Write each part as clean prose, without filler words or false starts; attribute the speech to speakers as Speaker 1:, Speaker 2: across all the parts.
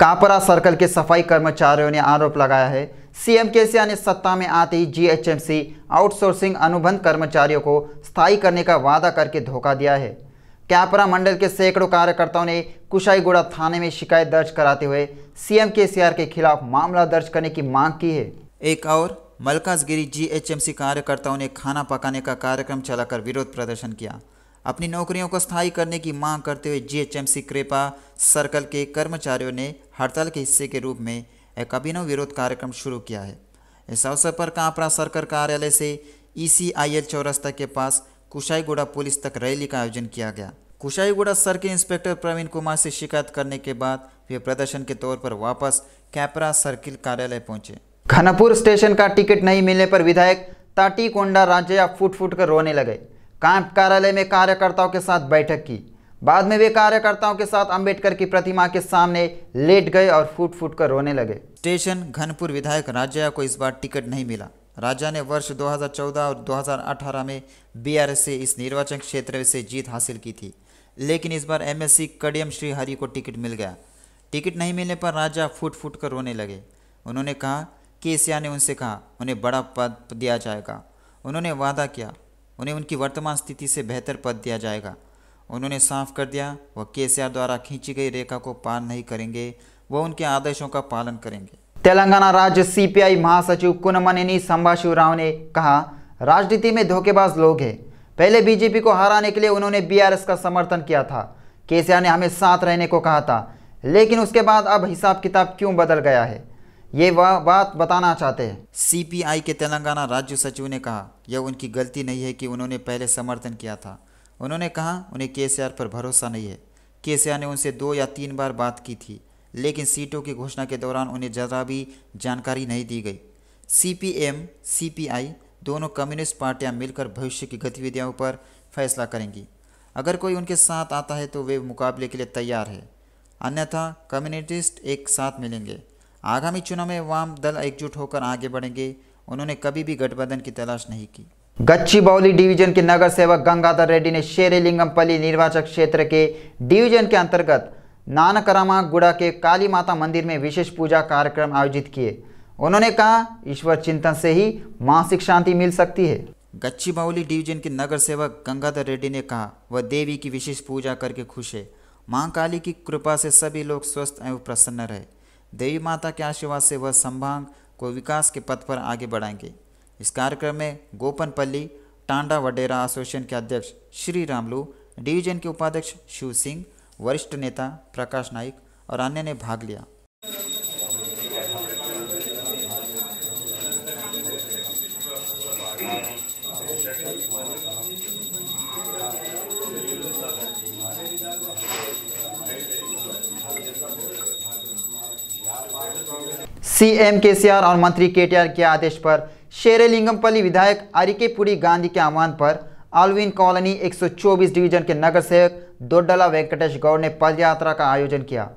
Speaker 1: Kapra circle के सफाई कर्मचारियों ने आरोप लगाया है सीएम केसीआर ने सत्ता में आते ही जीएचएमसी आउटसोर्सिंग अनुबंध कर्मचारियों को स्थायी करने का वादा करके धोखा दिया है। कापरा मंडल के सैकड़ों कार्यकर्ताओं ने कुशाईगुड़ा थाने में शिकायत दर्ज कराते हुए सीएम केसीआर के खिलाफ मामला दर्ज करने की मांग की है।
Speaker 2: एक और मलकाजगिरी जीएचएमसी कार्यकर्ताओं ने खाना पकाने का कार्यक्रम चलाकर विरोध प्रदर्शन किया। अपनी नौकरियों को स्थायी करने की मांग करते हुए जीएचएमसी क्रेपा सर्कल के कर्मचारियों ने हड़ताल के हिस्से के रूप में एक अभिनव विरोध कार्यक्रम शुरू किया है। इस अवसर पर कापरा सर्कल कार्यालय से ईसीआईएल चौरस्ता के पास कुशाईगुड़ा पुलिस तक रैली का आयोजन किया गया। कुशाईगुड़ा सर्किल इंस्पेक्टर प्रवीण कुमार से शिकायत करने के बाद वे प्रदर्शन के तौर पर वापस कापरा सर्किल कार्यालय पहुंचे।
Speaker 1: घनपुर स्टेशन का टिकट नहीं मिलने पर विधायक ताटीकोंडा राजैया फूट फूट कर रोने लगे। कैंप कार्यालय में कार्यकर्ताओं के साथ बैठक की। बाद में वे कार्यकर्ताओं के साथ अंबेडकर की प्रतिमा के सामने लेट गए और फूट फूट कर रोने लगे।
Speaker 2: स्टेशन घनपुर विधायक राजैया को इस बार टिकट नहीं मिला। राजा ने वर्ष 2014 और 2018 में बीआरएस से इस निर्वाचन क्षेत्र से जीत हासिल की थी, लेकिन इस बार एमएससी कडियम श्री हरि को टिकट मिल गया। टिकट नहीं मिलने पर राजा फूट फूट कर रोने लगे। उन्होंने कहा केसीआर ने उनसे कहा उन्हें बड़ा पद दिया जाएगा। उन्होंने वादा किया उन्हें उनकी वर्तमान स्थिति से बेहतर पद दिया जाएगा। उन्होंने साफ कर दिया वह केसीआर द्वारा खींची गई रेखा को पार नहीं करेंगे, वह उनके आदेशों का पालन करेंगे।
Speaker 1: तेलंगाना राज्य सीपीआई महासचिव कुनमनेनी संभाशिवराव ने कहा राजनीति में धोखेबाज लोग हैं। पहले बीजेपी को हराने के लिए उन्होंने बीआरएस का समर्थन किया था। केसीआर ने हमें साथ रहने को कहा था, लेकिन उसके बाद अब हिसाब किताब क्यों बदल गया है, ये वह बात बताना चाहते हैं।
Speaker 2: सीपीआई के तेलंगाना राज्य सचिव ने कहा यह उनकी गलती नहीं है कि उन्होंने पहले समर्थन किया था। उन्होंने कहा उन्हें केसीआर पर भरोसा नहीं है। केसीआर ने उनसे 2 या 3 बार बात की थी, लेकिन सीटों की घोषणा के दौरान उन्हें ज़रा भी जानकारी नहीं दी गई। सीपीएम सीपीआई दोनों कम्युनिस्ट पार्टियां मिलकर भविष्य की गतिविधियों पर फैसला करेंगी। अगर कोई उनके साथ आता है तो वे मुकाबले के लिए तैयार है, अन्यथा कम्युनिस्ट एक साथ मिलेंगे। आगामी चुनाव में वाम दल एकजुट होकर आगे बढ़ेंगे। उन्होंने कभी भी गठबंधन की तलाश नहीं की।
Speaker 1: गच्चीबौली डिवीजन के नगर सेवक गंगाधर रेड्डी ने शेरेलिंगमपल्ली निर्वाचक क्षेत्र के डिवीजन के अंतर्गत नानकरामागुड़ा के काली माता मंदिर में विशेष पूजा कार्यक्रम आयोजित किए। उन्होंने कहा ईश्वर चिंतन से ही मानसिक शांति मिल सकती है।
Speaker 2: गच्चीबौली डिवीजन के नगर सेवक गंगाधर रेड्डी ने कहा वह देवी की विशेष पूजा करके खुश है। मां काली की कृपा से सभी लोग स्वस्थ एवं प्रसन्न रहे। देवी माता के आशीर्वाद से वह संभाग को विकास के पथ पर आगे बढ़ाएंगे। इस कार्यक्रम में गोपनपल्ली टांडा वडेरा एसोसिएशन के अध्यक्ष श्री रामलू, डिवीजन के उपाध्यक्ष शिव सिंह, वरिष्ठ नेता प्रकाश नाइक और अन्य ने भाग लिया।
Speaker 1: सीएम केसीआर और मंत्री केटीआर के आदेश पर शेरेलिंगमपल्ली विधायक अरिकेपुड़ी गांधी के आह्वान पर आल्विन कॉलोनी 124 डिवीजन के नगर सेवक दोड्डला वेंकटेश गौड़ ने पदयात्रा का आयोजन किया।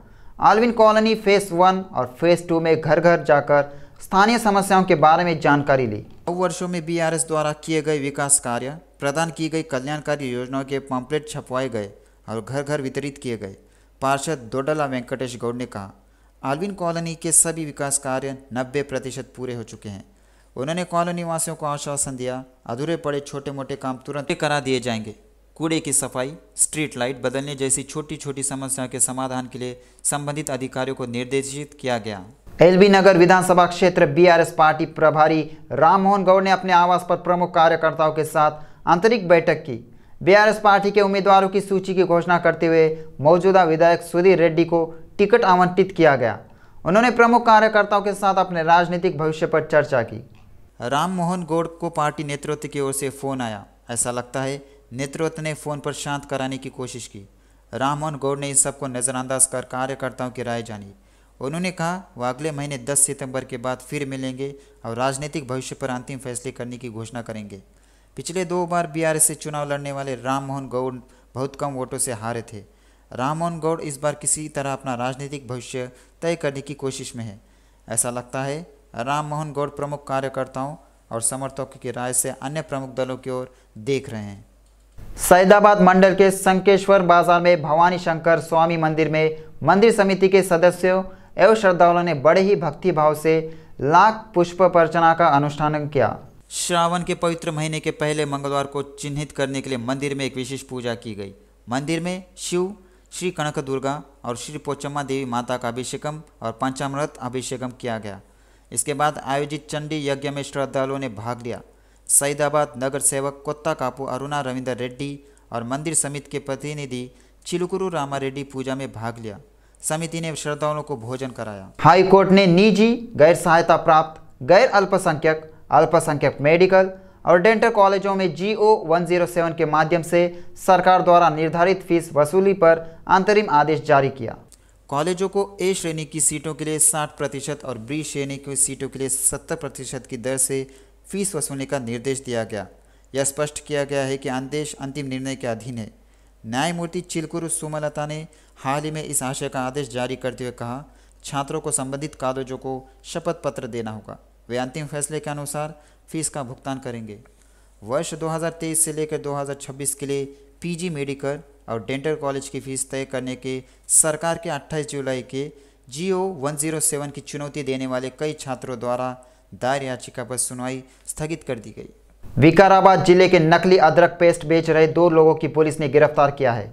Speaker 1: आल्विन कॉलोनी फेज 1 और फेज 2 में घर घर जाकर स्थानीय समस्याओं के बारे में जानकारी ली।
Speaker 2: वर्षों में बीआरएस द्वारा किए गए विकास कार्य, प्रदान की गई कल्याणकारी योजनाओं के पम्पलेट छपवाए गए और घर घर वितरित किए गए। पार्षद दोड्डला वेंकटेश गौड़ ने कहा आल्विन कॉलोनी के सभी विकास कार्य 90% पूरे हो चुके हैं। उन्होंने कॉलोनी वासियों को आश्वासन दिया अधूरे पड़े छोटे मोटे काम तुरंत करा दिए जाएंगे। कूड़े की सफाई, स्ट्रीट लाइट बदलने जैसी छोटी छोटी समस्याओं के समाधान के लिए संबंधित अधिकारियों को निर्देशित किया गया।
Speaker 1: एलबी नगर विधानसभा क्षेत्र बीआरएस पार्टी प्रभारी राममोहन गौड़ ने अपने आवास पर प्रमुख कार्यकर्ताओं के साथ आंतरिक बैठक की। बीआरएस पार्टी के उम्मीदवारों की सूची की घोषणा करते हुए मौजूदा विधायक सुधीर रेड्डी को टिकट आवंटित किया गया। उन्होंने प्रमुख कार्यकर्ताओं के साथ अपने राजनीतिक भविष्य पर चर्चा की।
Speaker 2: राममोहन गौड़ को पार्टी नेतृत्व की ओर से फ़ोन आया। ऐसा लगता है नेतृत्व ने फ़ोन पर शांत कराने की कोशिश की। राममोहन गौड़ ने इस सबको नज़रअंदाज कर कार्यकर्ताओं की राय जानी। उन्होंने कहा वह अगले महीने 10 सितंबर के बाद फिर मिलेंगे और राजनीतिक भविष्य पर अंतिम फैसले करने की घोषणा करेंगे। पिछले 2 बार बीआरएस से चुनाव लड़ने वाले राममोहन गौड़ बहुत कम वोटों से हारे थे। राममोहन गौड़ इस बार किसी तरह अपना राजनीतिक भविष्य तय करने की कोशिश में है। ऐसा लगता है राममोहन गौड़ प्रमुख कार्यकर्ताओं और समर्थकों की राय से अन्य प्रमुख दलों की ओर देख रहे हैं।
Speaker 1: सैदाबाद मंडल के संकेश्वर बाजार में भवानी शंकर स्वामी मंदिर में मंदिर समिति के सदस्यों, एवं श्रद्धालुओं ने बड़े ही भक्तिभाव से लाख पुष्प अर्चना का अनुष्ठान किया।
Speaker 2: श्रावण के पवित्र महीने के पहले मंगलवार को चिन्हित करने के लिए मंदिर में एक विशेष पूजा की गई। मंदिर में शिव, श्री कनक दुर्गा और श्री पोचम्मा देवी माता का अभिषेकम और पंचामृत अभिषेकम किया गया। इसके बाद आयोजित चंडी यज्ञ में श्रद्धालुओं ने भाग लिया। सईदाबाद नगर सेवक कोत्ता कापू अरुणा रविंदर रेड्डी और मंदिर समिति के प्रतिनिधि चिलुकुरु रामारेड्डी पूजा में भाग लिया। समिति ने श्रद्धालुओं को भोजन कराया।
Speaker 1: हाई कोर्ट ने निजी, गैर सहायता प्राप्त, गैर अल्पसंख्यक, अल्पसंख्यक मेडिकल और डेंटल कॉलेजों में GO 107 के माध्यम से सरकार द्वारा निर्धारित फीस वसूली पर अंतरिम आदेश जारी किया।
Speaker 2: कॉलेजों को A श्रेणी की सीटों के लिए 60% और B श्रेणी की सीटों के लिए 70% की दर से फीस वसूलने का निर्देश दिया गया। यह स्पष्ट किया गया है कि आदेश अंतिम निर्णय के अधीन है। न्यायमूर्ति चिलकुरु सुमलता ने हाल ही में इस आशय का आदेश जारी करते हुए कहा, छात्रों को संबंधित कॉलेजों को शपथ पत्र देना होगा। वे अंतिम फैसले के अनुसार फीस का भुगतान करेंगे। वर्ष 2023 से लेकर 2026 के लिए PG मेडिकल और डेंटल कॉलेज की फीस तय करने के सरकार के 28 जुलाई के GO 107 की चुनौती देने वाले कई छात्रों द्वारा दायर याचिका पर सुनवाई स्थगित कर दी गई।
Speaker 1: विकाराबाद जिले के नकली अदरक पेस्ट बेच रहे 2 लोगों की पुलिस ने गिरफ्तार किया है।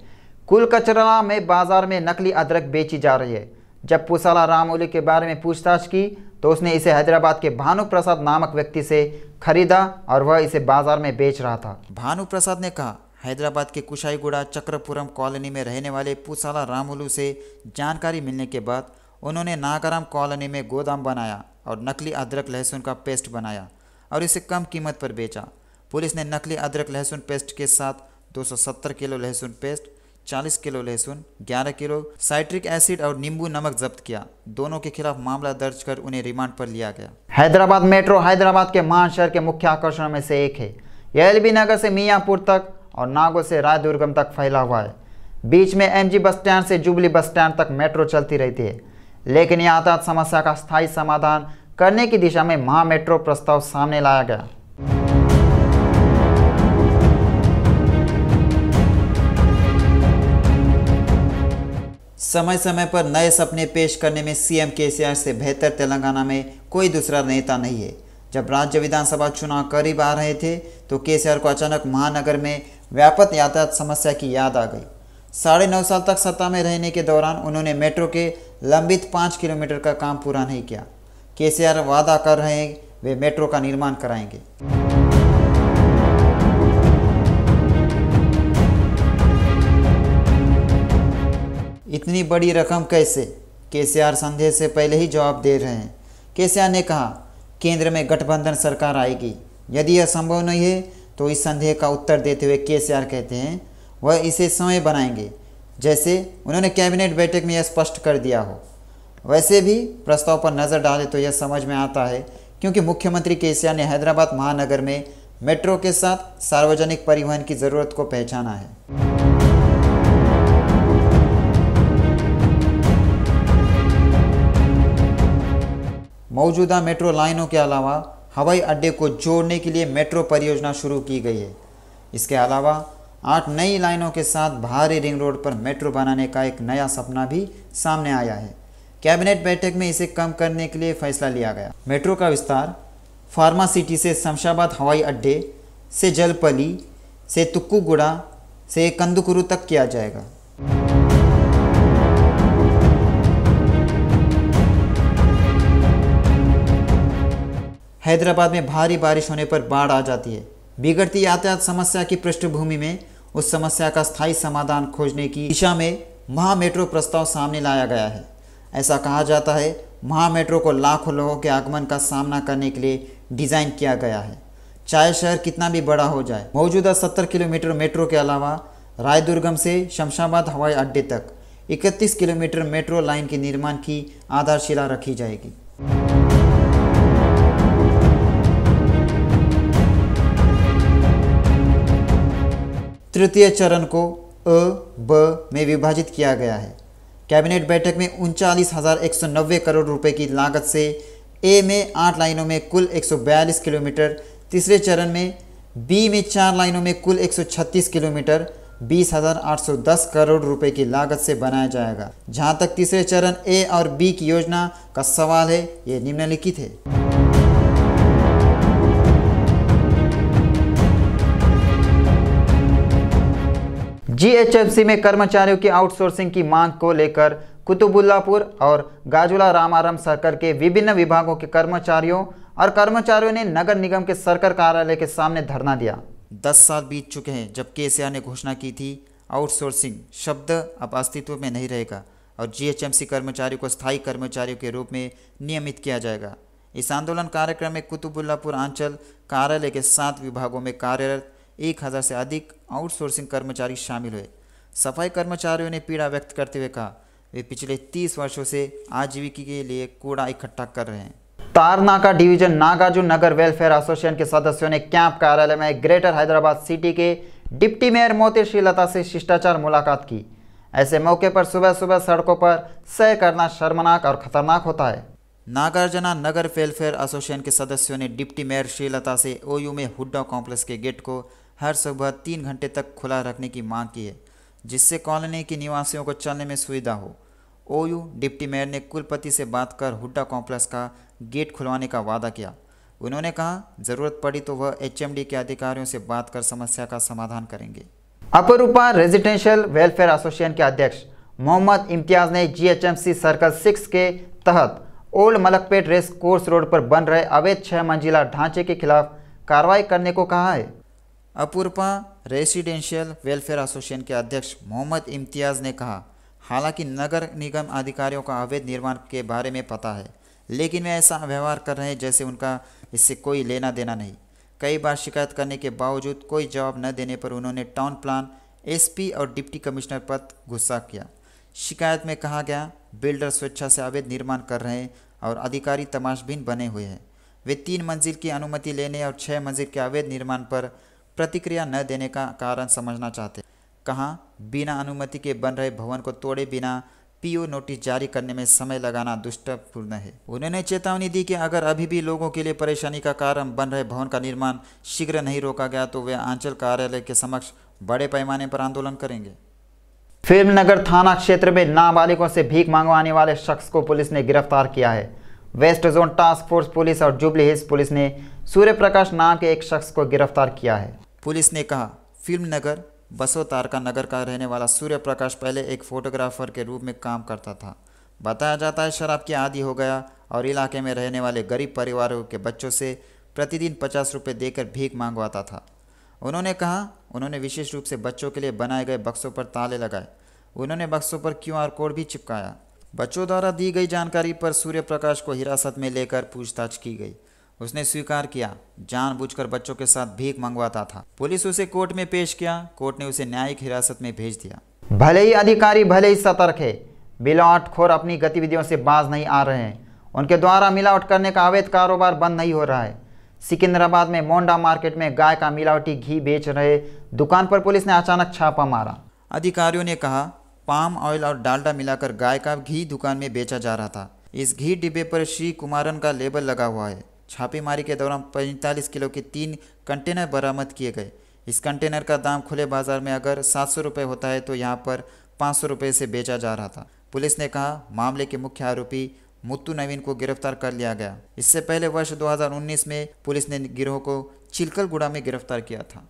Speaker 1: कुलकचरा में बाजार में नकली अदरक बेची जा रही है। जब पुसाला रामोली के बारे में पूछताछ की तो उसने इसे हैदराबाद के भानु प्रसाद नामक व्यक्ति से खरीदा और वह इसे बाजार में बेच रहा था।
Speaker 2: भानु प्रसाद ने कहा, हैदराबाद के कुशाईगुड़ा चक्रपुरम कॉलोनी में रहने वाले पुसाला रामोलू से जानकारी मिलने के बाद उन्होंने नागाराम कॉलोनी में गोदाम बनाया और नकली अदरक लहसुन का पेस्ट बनाया और इसे कम कीमत पर बेचा। पुलिस ने नकली अदरक लहसुन पेस्ट के साथ 270 किलो लहसुन पेस्ट, 40 किलो लहसुन, 11 किलो साइट्रिक एसिड और नींबू नमक जब्त किया। दोनों के खिलाफ मामला दर्ज कर उन्हें रिमांड पर लिया गया।
Speaker 1: हैदराबाद मेट्रो हैदराबाद के महान शहर के मुख्य आकर्षणों में से एक है। यह LB नगर से मियाँपुर तक और नागो से रायदुर्गम तक फैला हुआ है। बीच में MG बस स्टैंड से जुबली बस स्टैंड तक मेट्रो चलती रहती है, लेकिन यातायात समस्या का स्थायी समाधान करने की दिशा में महा मेट्रो प्रस्ताव सामने लाया गया।
Speaker 2: समय समय पर नए सपने पेश करने में CM KCR से बेहतर तेलंगाना में कोई दूसरा नेता नहीं है। जब राज्य विधानसभा चुनाव करीब आ रहे थे तो KCR को अचानक महानगर में व्यापक यातायात समस्या की याद आ गई। 9.5 साल तक सत्ता में रहने के दौरान उन्होंने मेट्रो के लंबित 5 किलोमीटर का काम पूरा नहीं किया। KCR वादा कर रहे हैं वे मेट्रो का निर्माण कराएंगे। इतनी बड़ी रकम कैसे? KCR संदेह से पहले ही जवाब दे रहे हैं। KCR ने कहा, केंद्र में गठबंधन सरकार आएगी। यदि यह संभव नहीं है तो इस संदेह का उत्तर देते हुए KCR कहते हैं वह इसे समय बनाएंगे, जैसे उन्होंने कैबिनेट बैठक में यह स्पष्ट कर दिया हो। वैसे भी प्रस्ताव पर नज़र डालें तो यह समझ में आता है क्योंकि मुख्यमंत्री KCR ने हैदराबाद महानगर में मेट्रो के साथ सार्वजनिक परिवहन की ज़रूरत को पहचाना है। मौजूदा मेट्रो लाइनों के अलावा हवाई अड्डे को जोड़ने के लिए मेट्रो परियोजना शुरू की गई है। इसके अलावा 8 नई लाइनों के साथ भारी रिंग रोड पर मेट्रो बनाने का एक नया सपना भी सामने आया है। कैबिनेट बैठक में इसे कम करने के लिए फैसला लिया गया। मेट्रो का विस्तार फार्मा सिटी से शमशाबाद हवाई अड्डे से जलपली से तुक्कुगुड़ा से कंदुकुरु तक किया जाएगा। हैदराबाद में भारी बारिश होने पर बाढ़ आ जाती है। बिगड़ती यातायात समस्या की पृष्ठभूमि में उस समस्या का स्थायी समाधान खोजने की दिशा में महा मेट्रो प्रस्ताव सामने लाया गया है। ऐसा कहा जाता है महा मेट्रो को लाखों लोगों के आगमन का सामना करने के लिए डिज़ाइन किया गया है, चाहे शहर कितना भी बड़ा हो जाए। मौजूदा 70 किलोमीटर मेट्रो के अलावा रायदुर्गम से शमशाबाद हवाई अड्डे तक 31 किलोमीटर मेट्रो लाइन के निर्माण की आधारशिला रखी जाएगी। तृतीय चरण को A-B में विभाजित किया गया है। कैबिनेट बैठक में 39,190 करोड़ रुपए की लागत से A में 8 लाइनों में कुल 142 किलोमीटर, तीसरे चरण में B में 4 लाइनों में कुल 136 किलोमीटर, 20,810 करोड़ रुपए की लागत से बनाया जाएगा। जहां तक तीसरे चरण ए और बी की योजना का सवाल है, ये निम्नलिखित है।
Speaker 1: जीएचएमसी में कर्मचारियों की आउटसोर्सिंग की मांग को लेकर कुतुबुल्लापुर और गाजुला रामाराम सर्कल के विभिन्न विभागों के कर्मचारियों ने नगर निगम के सर्कल कार्यालय के सामने धरना दिया।
Speaker 2: 10 साल बीत चुके हैं जब केसीआर ने घोषणा की थी आउटसोर्सिंग शब्द अब अस्तित्व में नहीं रहेगा और जीएचएमसी कर्मचारियों को स्थायी कर्मचारियों के रूप में नियमित किया जाएगा। इस आंदोलन कार्यक्रम में कुतुबुल्लापुर अंचल कार्यालय के 7 विभागों में कार्यरत 1000 से अधिक आउटसोर्सिंग कर्मचारी शामिल हुए। सफाई कर्मचारियों ने पीड़ा व्यक्त करते हुए कहा, वे पिछले 30 वर्षों से आजीविका के लिए कूड़ा इकट्ठा कर रहे हैं।
Speaker 1: तारनाका डिवीजन नागार्जुन नगर वेलफेयर एसोसिएशन के सदस्यों ने कैंप कार्यालय में ग्रेटर हैदराबाद सिटी के डिप्टी मेयर मोती श्रीलता से शिष्टाचार मुलाकात की। ऐसे मौके पर सुबह सुबह सड़कों पर सैर करना शर्मनाक और खतरनाक होता है।
Speaker 2: नागार्जुना नगर वेलफेयर एसोसिएशन के सदस्यों ने डिप्टी मेयर श्रीलता से ओयू में हुड्डा कॉम्प्लेक्स के गेट को हर सुबह 3 घंटे तक खुला रखने की मांग की है, जिससे कॉलोनी के निवासियों को चलने में सुविधा हो। ओयू डिप्टी मेयर ने कुलपति से बात कर हुड्डा कॉम्प्लेक्स का गेट खुलवाने का वादा किया। उन्होंने कहा, ज़रूरत पड़ी तो वह एचएमडी के अधिकारियों से बात कर समस्या का समाधान करेंगे।
Speaker 1: अपरूपा रेजिडेंशियल वेलफेयर एसोसिएशन के अध्यक्ष मोहम्मद इम्तियाज़ ने जीएचएमसी सर्कल 6 के तहत old Malakpet race course road पर बन रहे अवैध 6 मंजिला ढांचे के खिलाफ कार्रवाई करने को कहा है।
Speaker 2: अपूर्वा रेसिडेंशियल वेलफेयर एसोसिएशन के अध्यक्ष मोहम्मद इम्तियाज़ ने कहा, हालांकि नगर निगम अधिकारियों का अवैध निर्माण के बारे में पता है, लेकिन वे ऐसा व्यवहार कर रहे हैं जैसे उनका इससे कोई लेना देना नहीं। कई बार शिकायत करने के बावजूद कोई जवाब न देने पर उन्होंने टाउन प्लान एसपी और डिप्टी कमिश्नर पर गुस्सा किया। शिकायत में कहा गया, बिल्डर स्वेच्छा से अवैध निर्माण कर रहे हैं और अधिकारी तमाशबीन बने हुए हैं। वे 3 मंजिल की अनुमति लेने और 6 मंजिल के अवैध निर्माण पर प्रतिक्रिया न देने का कारण समझना चाहते। कहा, बिना अनुमति के बन रहे भवन को तोड़े बिना पीओ नोटिस जारी करने में समय लगाना दुष्टपूर्ण है। उन्होंने चेतावनी दी कि अगर अभी भी लोगों के लिए परेशानी का कारण बन रहे भवन का निर्माण शीघ्र नहीं रोका गया तो वे अंचल कार्यालय के समक्ष बड़े पैमाने पर आंदोलन करेंगे।
Speaker 1: फिल्मनगर थाना क्षेत्र में नाबालिगों से भीख मंगवाने वाले शख्स को पुलिस ने गिरफ्तार किया है। West zone task force police और जुबली हिल्स पुलिस ने सूर्य प्रकाश नाम के एक शख्स को गिरफ्तार किया है।
Speaker 2: पुलिस ने कहा, फिल्मनगर बसो तारका नगर का रहने वाला सूर्य प्रकाश पहले एक फोटोग्राफर के रूप में काम करता था। बताया जाता है शराब के आदी हो गया और इलाके में रहने वाले गरीब परिवारों के बच्चों से प्रतिदिन 50 रुपये देकर भीख मांगवाता था। उन्होंने कहा, उन्होंने विशेष रूप से बच्चों के लिए बनाए गए बक्सों पर ताले लगाए। उन्होंने बक्सों पर QR कोड भी चिपकाया। बच्चों द्वारा दी गई जानकारी पर सूर्य प्रकाश को हिरासत में लेकर पूछताछ की गई। उसने स्वीकार किया, जानबूझकर बच्चों के साथ भीख मंगवाता था। पुलिस उसे कोर्ट में पेश किया। कोर्ट ने उसे न्यायिक हिरासत में भेज दिया।
Speaker 1: भले ही अधिकारी भले ही सतर्क है, मिलावटखोर अपनी गतिविधियों से बाज नहीं आ रहे हैं। उनके द्वारा मिलावट करने का अवैध कारोबार बंद नहीं हो रहा है। सिकंदराबाद में मोंडा मार्केट में गाय का मिलावटी घी बेच रहे दुकान पर पुलिस ने अचानक छापा मारा।
Speaker 2: अधिकारियों ने कहा, पाम ऑयल और डालडा मिलाकर गाय का घी दुकान में बेचा जा रहा था। इस घी डिब्बे पर श्री कुमारन का लेबल लगा हुआ है। छापेमारी के दौरान 45 किलो के 3 कंटेनर बरामद किए गए। इस कंटेनर का दाम खुले बाजार में अगर 700 रुपये होता है तो यहाँ पर 500 रुपये से बेचा जा रहा था। पुलिस ने कहा, मामले के मुख्य आरोपी मुत्तू नवीन को गिरफ्तार कर लिया गया। इससे पहले वर्ष 2019 में पुलिस ने गिरोह को चिलकलगुड़ा में गिरफ्तार किया था।